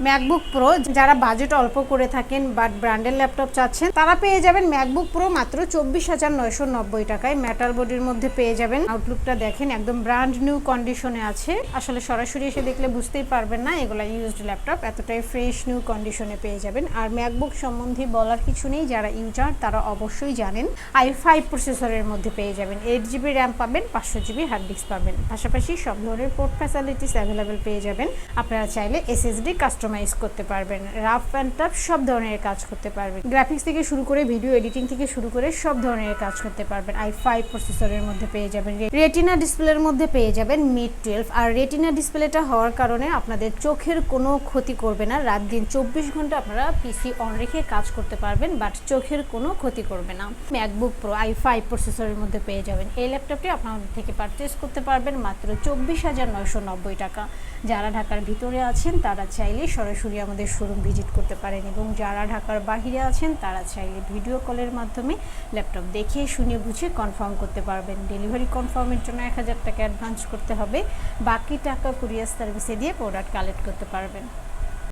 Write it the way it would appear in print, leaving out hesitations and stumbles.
MacBook pro, যারা budget অল্প করে থাকেন বাট ব্র্যান্ডের ল্যাপটপ চাচ্ছেন তারা পেয়ে যাবেন ম্যাকবুক প্রো মাত্র 24,990 টাকায়। মেটাল বডির মধ্যে পেয়ে যাবেন। আউটলুকটা দেখেন একদম ব্র্যান্ড নিউ কন্ডিশনে আছে। আসলে সরাসরি এসে দেখলে বুঝতেই পারবেন না এগুলা ইউজড ল্যাপটপ, এতটাই ফ্রেশ নিউ কন্ডিশনে পেয়ে যাবেন। আর ম্যাকবুক সম্বন্ধে বলার কিছু নেই, যারা ইউজার তারা অবশ্যই জানেন। i5 প্রসেসরের মধ্যে পেয়ে যাবেন, 8GB র্যাম পাবেন, 500GB হার্ড ডিস্ক পাবেন। পাশাপাশি সব ধরনের পোর্ট ফ্যাসিলিটিস অ্যাভেলেবেল পেয়ে যাবেন। আপনারা চাইলে SSD কাস্টমাইজ করতে পারবেন, রাফ অ্যান্ড টাফ সব ধরনের কাজ করতে পারবেন। গ্রাফিক্স থেকে শুরু করে ভিডিও এডিটিং থেকে শুরু করে সব ধরনের কাজ করতে পারবেন। i5 প্রসেসরের মধ্যে পেয়ে যাবেন। রেটিনা ডিসপ্লের মধ্যে পেয়ে যাবেন মিড 12। আর রেটিনা ডিসপ্লেটা হওয়ার কারণে আপনাদের চোখের কোনো ক্ষতি করবে না। রাত দিন 24 ঘন্টা আপনারা পিসি অন রেখে কাজ করতে পারবেন, বাট চোখের কোনো ক্ষতি করবে না। ম্যাকবুক প্রো i5 প্রসেসরের মধ্যে পেয়ে যাবেন। এই ল্যাপটপটি আপনাদের থেকে পারচেস করতে পারবেন মাত্র 24,990 টাকা। যারা ঢাকার ভিতরে আছেন তারা চাইলে সরাসরি আমাদের শোরুম ভিজিট করতে পারেন, এবং যারা ঢাকার বাইরে আছেন তারা চাইলে ভিডিও কলের মাধ্যমে ল্যাপটপ দেখে শুনে বুঝে কনফার্ম করতে পারবেন। ডেলিভারি কনফার্মের জন্য 1000 টাকা অ্যাডভান্স করতে হবে, বাকি টাকা কুরিয়ার সার্ভিসে দিয়ে প্রোডাক্ট কালেক্ট করতে পারবেন।